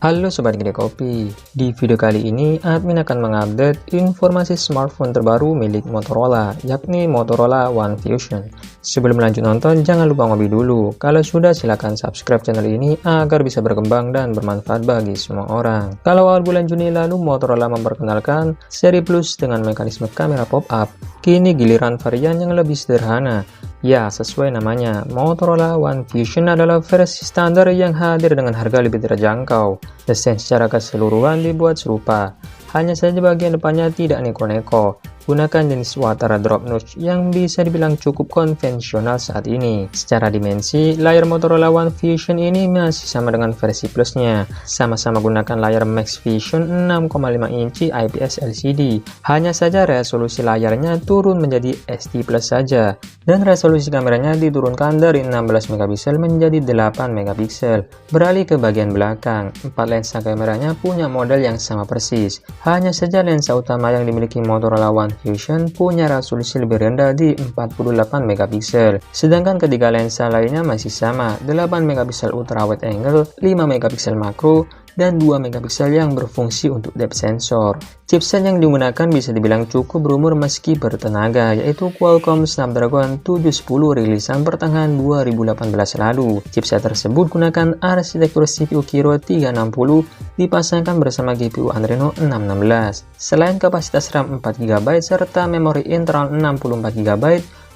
Halo Sobat Gede Kopi, di video kali ini admin akan mengupdate informasi smartphone terbaru milik Motorola, yakni Motorola One Fusion. Sebelum lanjut nonton, jangan lupa ngopi dulu. Kalau sudah, silahkan subscribe channel ini agar bisa berkembang dan bermanfaat bagi semua orang. Kalau awal bulan Juni lalu Motorola memperkenalkan seri Plus dengan mekanisme kamera pop-up, kini giliran varian yang lebih sederhana. Ya, sesuai namanya, Motorola One Fusion adalah versi standar yang hadir dengan harga lebih terjangkau. Desain secara keseluruhan dibuat serupa, hanya saja bagian depannya tidak neko-neko. Gunakan jenis water drop notch yang bisa dibilang cukup konvensional saat ini. Secara dimensi, layar Motorola One Fusion ini masih sama dengan versi Plusnya. Sama-sama gunakan layar Max Vision 6,5 inci IPS LCD. Hanya saja resolusi layarnya turun menjadi SD Plus saja. Dan resolusi kameranya diturunkan dari 16 megapiksel menjadi 8 megapiksel. Beralih ke bagian belakang, 4 lensa kameranya punya model yang sama persis. Hanya saja lensa utama yang dimiliki Motorola One Fusion punya resolusi lebih rendah di 48 megapiksel. Sedangkan ketiga lensa lainnya masih sama, 8 megapiksel ultra wide angle, 5 megapiksel makro, dan 2 megapiksel yang berfungsi untuk depth sensor. Chipset yang digunakan bisa dibilang cukup berumur meski bertenaga, yaitu Qualcomm Snapdragon 710 rilisan pertengahan 2018 lalu. Chipset tersebut gunakan arsitektur CPU Kirin 360 dipasangkan bersama GPU Adreno 616. Selain kapasitas RAM 4GB serta memori internal 64GB,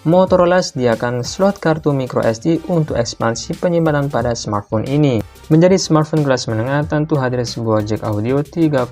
Motorola sediakan slot kartu microSD untuk ekspansi penyimpanan pada smartphone ini. Menjadi smartphone kelas menengah tentu hadir sebuah jack audio 3,5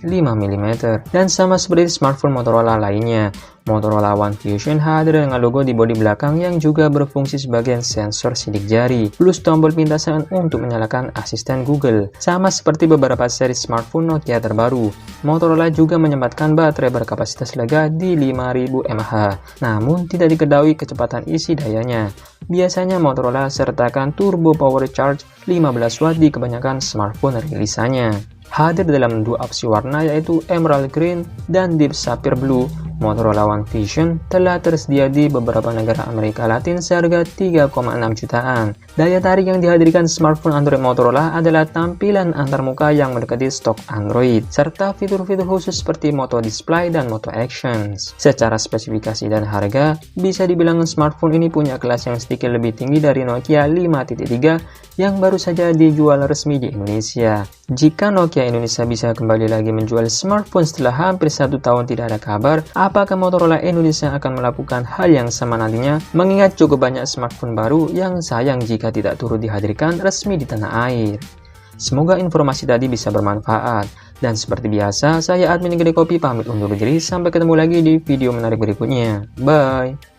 mm. Dan sama seperti smartphone Motorola lainnya, Motorola One Fusion hadir dengan logo di bodi belakang yang juga berfungsi sebagai sensor sidik jari, plus tombol pintasan untuk menyalakan asisten Google. Sama seperti beberapa seri smartphone Nokia terbaru, Motorola juga menyempatkan baterai berkapasitas lega di 5000 mAh. Namun tidak diketahui kecepatan isi dayanya. Biasanya Motorola sertakan turbo power charge 15 watt di kebanyakan smartphone rilisannya. Hadir dalam dua opsi warna yaitu Emerald Green dan Deep Sapphire Blue. Motorola One Fusion telah tersedia di beberapa negara Amerika Latin seharga 3,6 jutaan. Daya tarik yang dihadirkan smartphone Android Motorola adalah tampilan antarmuka yang mendekati stok Android, serta fitur-fitur khusus seperti Moto Display dan Moto Actions. Secara spesifikasi dan harga, bisa dibilang smartphone ini punya kelas yang sedikit lebih tinggi dari Nokia 5.3 yang baru saja dijual resmi di Indonesia. Jika Nokia Indonesia bisa kembali lagi menjual smartphone setelah hampir 1 tahun tidak ada kabar, apakah Motorola Indonesia akan melakukan hal yang sama nantinya? Mengingat cukup banyak smartphone baru yang sayang jika tidak turut dihadirkan resmi di tanah air. Semoga informasi tadi bisa bermanfaat. Dan seperti biasa, saya admin Gede Kopi pamit undur diri. Sampai ketemu lagi di video menarik berikutnya. Bye!